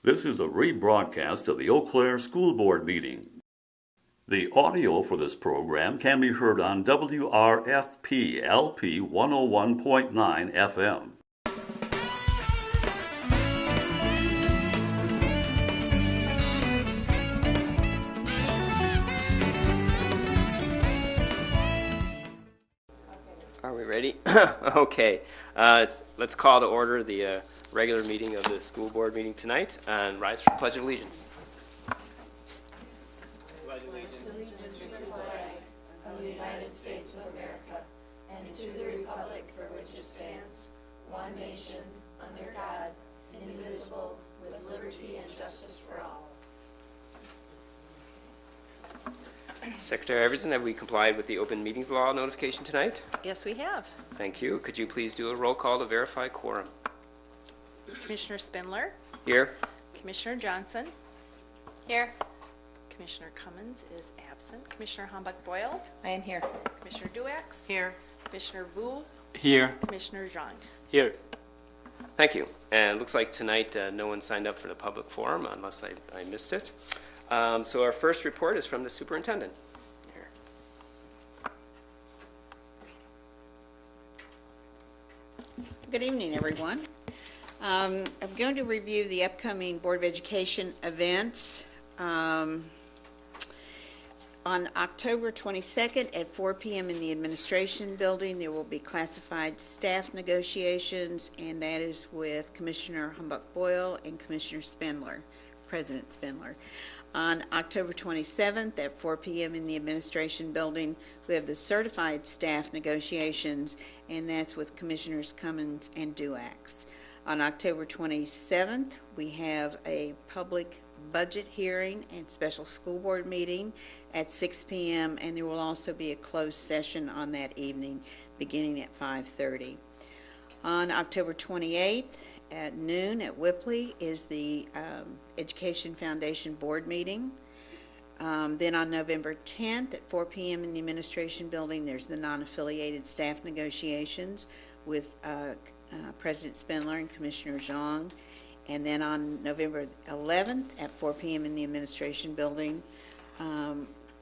This is a rebroadcast of the Eau Claire School Board meeting. The audio for this program can be heard on WRFP LP 101.9 FM. Are we ready? Okay. Let's call to order the regular meeting of the school board meeting tonight and rise for the Pledge of Allegiance. Pledge of Allegiance to the flag of the United States of America and to the republic for which it stands, one nation, under God, indivisible, with liberty and justice for all. Secretary Everson, have we complied with the open meetings law notification tonight? Yes, we have. Thank you. Could you please do a roll call to verify quorum? Commissioner Spindler, Here. Commissioner Johnson, Here. Commissioner Cummins is absent, Commissioner Humbach-Boyle, I am here. Commissioner Duax, Here. Commissioner Vu, Here. Commissioner Zhang. Here. Thank you. And it looks like tonight no one signed up for the public forum unless I missed it. So our first report is from the superintendent. Here. Good evening, everyone. I'm going to review the upcoming Board of Education events. On October 22nd at 4 p.m. in the administration building, there will be classified staff negotiations, and that is with Commissioner Humbach-Boyle and Commissioner Spindler, President Spindler. On October 27th at 4 p.m. in the administration building, we have the certified staff negotiations, and that's with Commissioners Cummins and Duax. On October 27th, we have a public budget hearing and special school board meeting at 6 p.m., and there will also be a closed session on that evening beginning at 5:30. On October 28th at noon at Whippley is the Education Foundation Board meeting. Then on November 10th at 4 p.m. in the administration building, there's the non-affiliated staff negotiations with President Spindler and Commissioner Zhang. And then on November 11th at 4 p.m. in the administration building,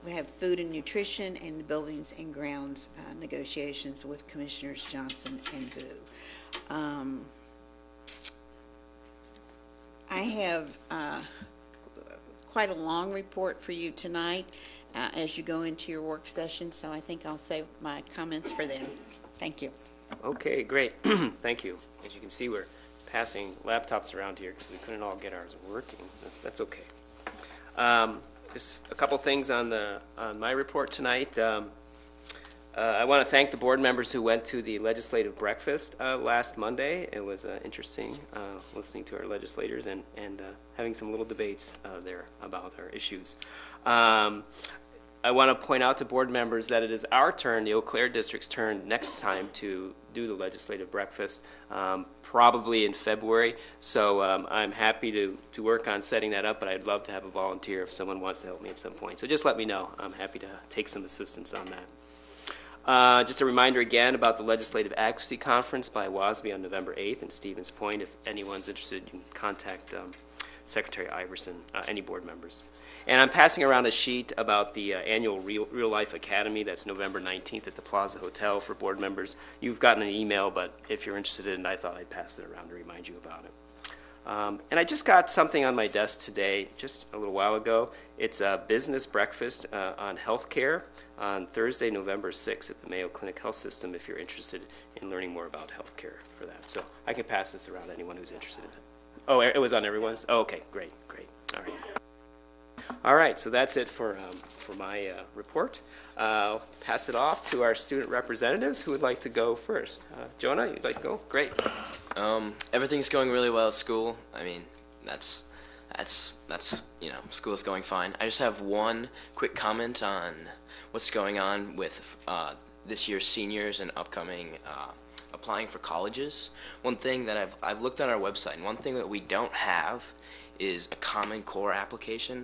we have food and nutrition and the buildings and grounds negotiations with Commissioners Johnson and Vu. I have quite a long report for you tonight as you go into your work session, so I think I'll save my comments for then. Thank you. Okay, great. Thank you. As you can see, we're passing laptops around here because we couldn't all get ours working. That's okay. Just a couple things on my report tonight. I want to thank the board members who went to the legislative breakfast last Monday. It was interesting listening to our legislators and having some little debates there about our issues. I want to point out to board members that it is our turn, the Eau Claire District's turn, next time to do the legislative breakfast, probably in February. So I'm happy to work on setting that up, but I'd love to have a volunteer if someone wants to help me at some point. So just let me know. I'm happy to take some assistance on that. Just a reminder again about the Legislative Advocacy Conference by WASB on November 8th in Stevens Point. If anyone's interested, you can contact Secretary Iverson, any board members. And I'm passing around a sheet about the annual Real Life Academy. That's November 19th at the Plaza Hotel for board members. You've gotten an email, but if you're interested in it, I thought I'd pass it around to remind you about it. And I just got something on my desk today, just a little while ago. It's a business breakfast on healthcare on Thursday, November 6th at the Mayo Clinic Health System if you're interested in learning more about healthcare for that. So I can pass this around to anyone who's interested in it. Oh, it was on everyone's? Oh, okay, great. All right. All right, so that's it for my report. I'll pass it off to our student representatives who would like to go first. Jonah, you'd like to go? Great. Everything's going really well at school. I mean, that's school is going fine. I just have one quick comment on what's going on with this year's seniors and upcoming applying for colleges. One thing that I've looked on our website, and one thing that we don't have is a Common Core application.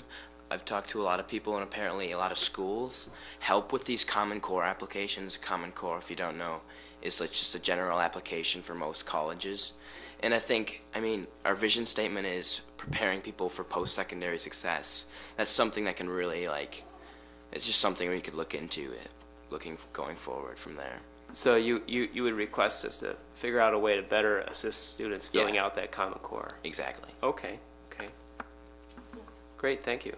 I've talked to a lot of people, and apparently a lot of schools help with these Common Core applications. Common Core, if you don't know, is like just a general application for most colleges. And I think, I mean, our vision statement is preparing people for post-secondary success. That's something that can really, like, it's just something we could look into it, going forward from there. So you would request us to figure out a way to better assist students filling out that Common Core. Exactly. Okay. Great, thank you.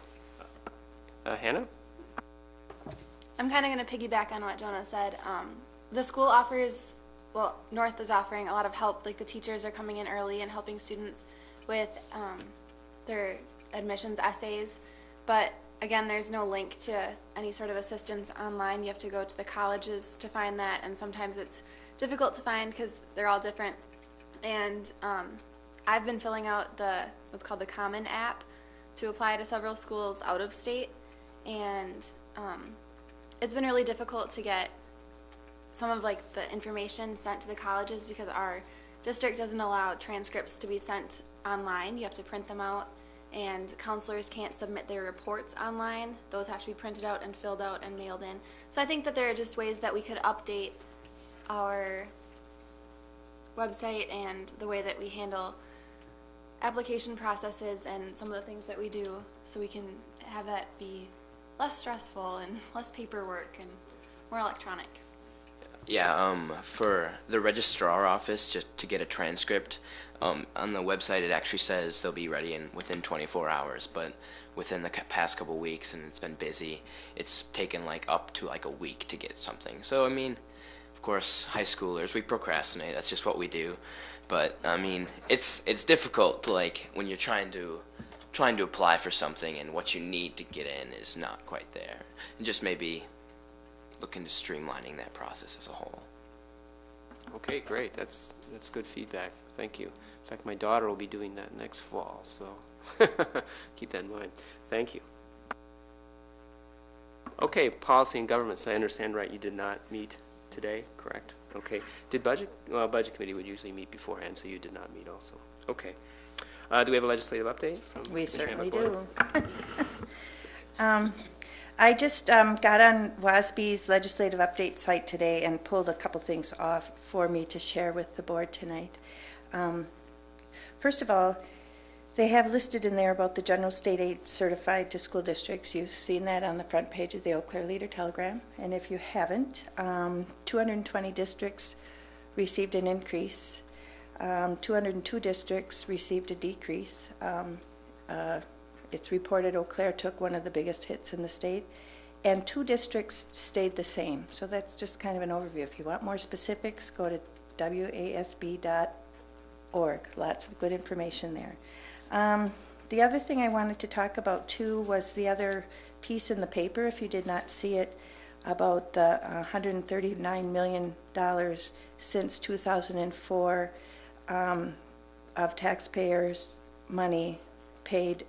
Hannah? I'm kind of going to piggyback on what Jonah said. The school offers, well, North is offering a lot of help. Like the teachers are coming in early and helping students with their admissions essays. But again, there's no link to any sort of assistance online. You have to go to the colleges to find that, and sometimes it's difficult to find because they're all different. And I've been filling out what's called the Common app to apply to several schools out of state, and it's been really difficult to get some of like the information sent to the colleges because our district doesn't allow transcripts to be sent online. You have to print them out, and counselors can't submit their reports online. Those have to be printed out and filled out and mailed in. So I think that there are just ways that we could update our website and the way that we handle application processes and some of the things that we do, so we can have that be less stressful and less paperwork and more electronic. Yeah, for the registrar office, just to get a transcript, on the website it actually says they'll be ready within 24 hours, but within the past couple weeks, and it's been busy, it's taken like up to like a week to get something. So I mean, of course, high schoolers, we procrastinate, that's just what we do. But I mean, it's difficult to, like, when you're trying to apply for something and what you need to get in is not quite there. And just maybe look into streamlining that process as a whole. Okay, great. That's good feedback. Thank you. In fact, my daughter will be doing that next fall, so keep that in mind. Thank you. Okay, policy and governments. I understand, right, you did not meet today, correct? Okay. Did budget? Well, budget committee would usually meet beforehand, so you did not meet also. Okay. Do we have a legislative update from We Commissioner certainly Hammack-Boyle? do. I just got on WASB's legislative update site today and pulled a couple things off for me to share with the board tonight. First of all, they have listed in there about the general state aid certified to school districts. You've seen that on the front page of the Eau Claire Leader Telegram. And if you haven't, 220 districts received an increase. 202 districts received a decrease. It's reported Eau Claire took one of the biggest hits in the state, and 2 districts stayed the same. So that's just kind of an overview. If you want more specifics, go to wasb.org. Lots of good information there. The other thing I wanted to talk about too was the other piece in the paper, if you did not see it, about the $139 million since 2004 of taxpayers' money paid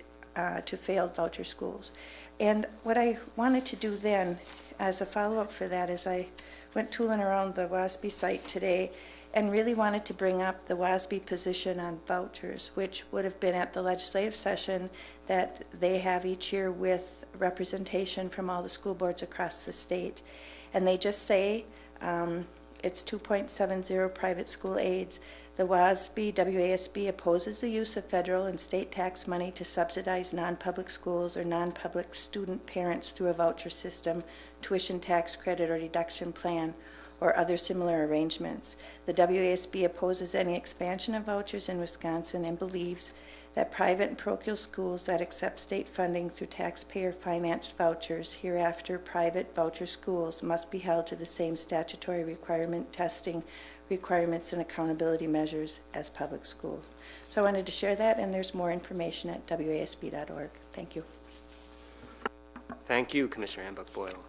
to failed voucher schools. And what I wanted to do then, as a follow-up for that, is I went tooling around the WASB site today and really wanted to bring up the WASB position on vouchers, which would have been at the legislative session that they have each year with representation from all the school boards across the state. And they just say it's 2.70 private school aids. The WASB opposes the use of federal and state tax money to subsidize non-public schools or non-public student parents through a voucher system, tuition tax credit or deduction plan, or other similar arrangements. The WASB opposes any expansion of vouchers in Wisconsin and believes that private and parochial schools that accept state funding through taxpayer-financed vouchers, hereafter private voucher schools, must be held to the same statutory testing requirements and accountability measures as public schools. So I wanted to share that, and there's more information at wasb.org. Thank you. Thank you, Commissioner Hammack-Boyle.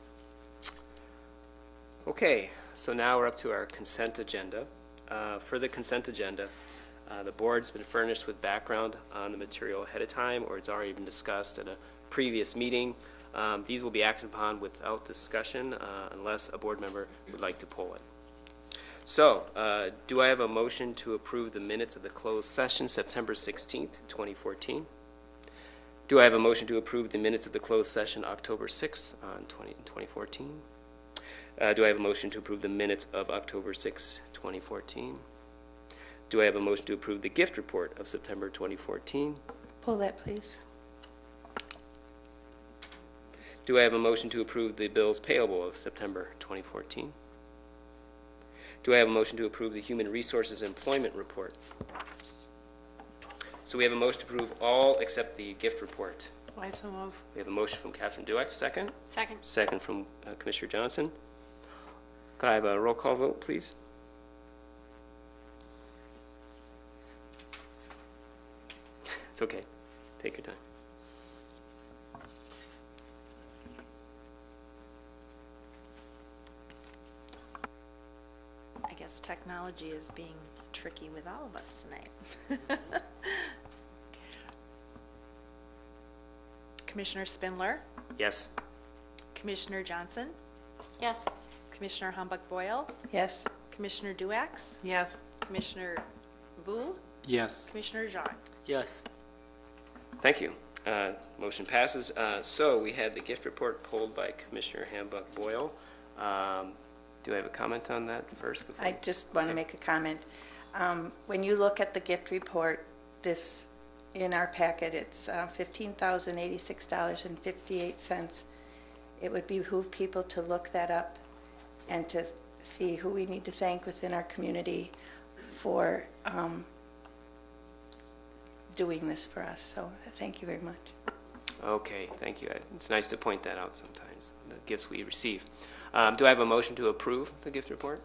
Okay, so now we're up to our consent agenda. For the consent agenda, the board's been furnished with background on the material ahead of time, or it's already been discussed at a previous meeting. These will be acted upon without discussion unless a board member would like to pull it. So, do I have a motion to approve the minutes of the closed session September 16th, 2014? Do I have a motion to approve the minutes of the closed session October 6th, 2014? Do I have a motion to approve the minutes of October 6, 2014? Do I have a motion to approve the gift report of September 2014? Pull that, please. Do I have a motion to approve the bills payable of September 2014? Do I have a motion to approve the Human Resources Employment Report? So we have a motion to approve all except the gift report. I so move. We have a motion from Catherine Dueck, second. Second. Second from Commissioner Johnson. Could I have a roll call vote, please? It's okay. Take your time. I guess technology is being tricky with all of us tonight. Commissioner Spindler, Yes. Commissioner Johnson, Yes. Commissioner Humbuck-Boyle, Yes. Commissioner Duax, Yes. Commissioner Vu, Yes. Commissioner Zhang. Yes. Thank you. Motion passes. So we had the gift report pulled by Commissioner Hambuck-Boyle. Do I have a comment on that first? Before I just want to make a comment. When you look at the gift report, this, in our packet, it's $15,086.58. It would behoove people to look that up and to see who we need to thank within our community for doing this for us. So thank you very much. Okay, thank you. It's nice to point that out sometimes, the gifts we receive. Do I have a motion to approve the gift report?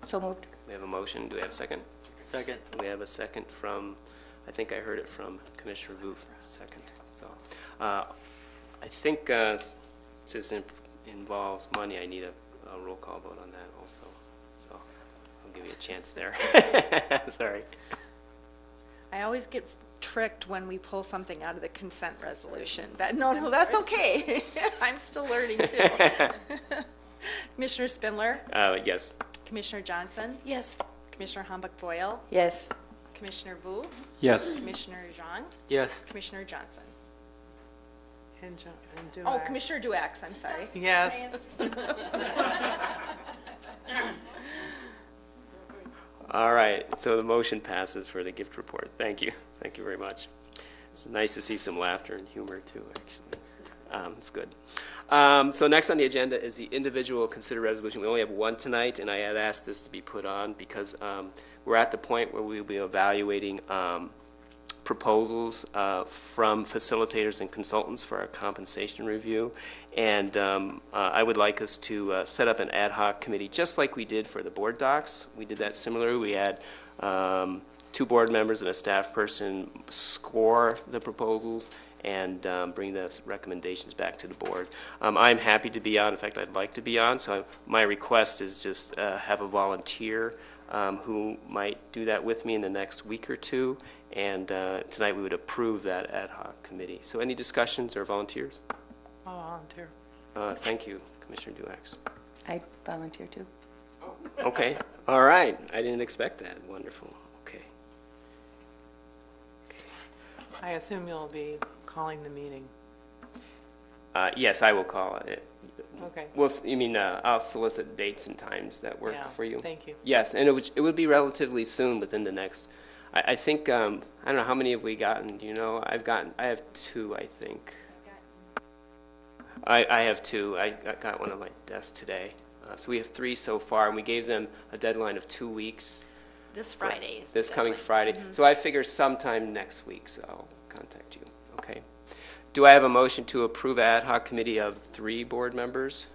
So moved. We have a motion. Do we have a second? Second. We have a second from, I think I heard it from Commissioner Vu for a second. So I think since this involves money, I need a roll call vote on that also. So I'll give you a chance there. Sorry. I always get tricked when we pull something out of the consent resolution. No, that's okay. I'm still learning too. Commissioner Spindler, Yes. Commissioner Johnson, Yes. Commissioner Humbuck-Boyle, Yes. Commissioner Vu, Yes. Commissioner Zhang, Yes. Commissioner Johnson. And do Oh, Commissioner Duax, I'm sorry. Yes. All right, so the motion passes for the gift report. Thank you. Thank you very much. It's nice to see some laughter and humor too, actually. It's good. So next on the agenda is the individual consider resolution. We only have one tonight, and I had asked this to be put on because we're at the point where we'll be evaluating proposals from facilitators and consultants for our compensation review. And I would like us to set up an ad hoc committee, just like we did for the board docs. We did that similarly. We had 2 board members and a staff person score the proposals and bring the recommendations back to the board. I'm happy to be on. In fact, I'd like to be on. So my request is just have a volunteer who might do that with me in the next week or two. And tonight we would approve that ad hoc committee. So any discussions or volunteers? I'll volunteer. Thank you, Commissioner Duax. I volunteer too. Okay, all right. I didn't expect that. Wonderful. Okay. I assume you'll be calling the meeting. Yes, I will call it. Okay. Well, you mean I'll solicit dates and times that work Yeah, for you? thank you. Yes, and it would be relatively soon within the next. I think I don't know how many have we gotten. Do you know? I have 2, I think. I have 2. I got one on my desk today. So we have 3 so far, and we gave them a deadline of 2 weeks. This Friday is the This coming deadline. Friday. Mm-hmm. So I figure sometime next week, so I'll contact you. Okay. Do I have a motion to approve ad hoc committee of 3 board members?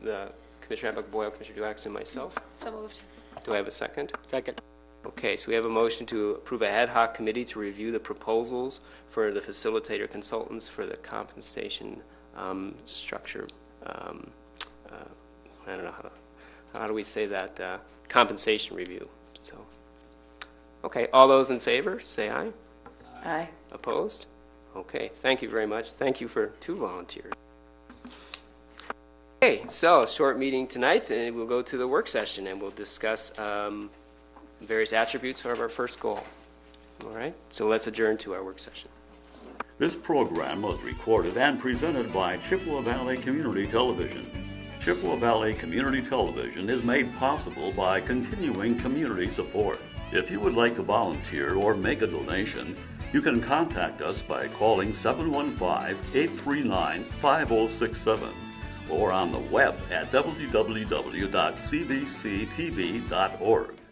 The Commissioner Hambuck-Boyle, Commissioner Duax, and myself. So moved. Do I have a second? Second. Okay, so we have a motion to approve an ad hoc committee to review the proposals for the facilitator consultants for the compensation structure. I don't know how do we say that? Compensation review. So, okay, all those in favor, say aye. Aye. Opposed? Okay, thank you very much. Thank you for 2 volunteers. Okay, so short meeting tonight, and we'll go to the work session, and we'll discuss various attributes of our first goal. All right, so let's adjourn to our work session. This program was recorded and presented by Chippewa Valley Community Television. Chippewa Valley Community Television is made possible by continuing community support. If you would like to volunteer or make a donation, you can contact us by calling 715-839-5067 or on the web at www.cbctv.org.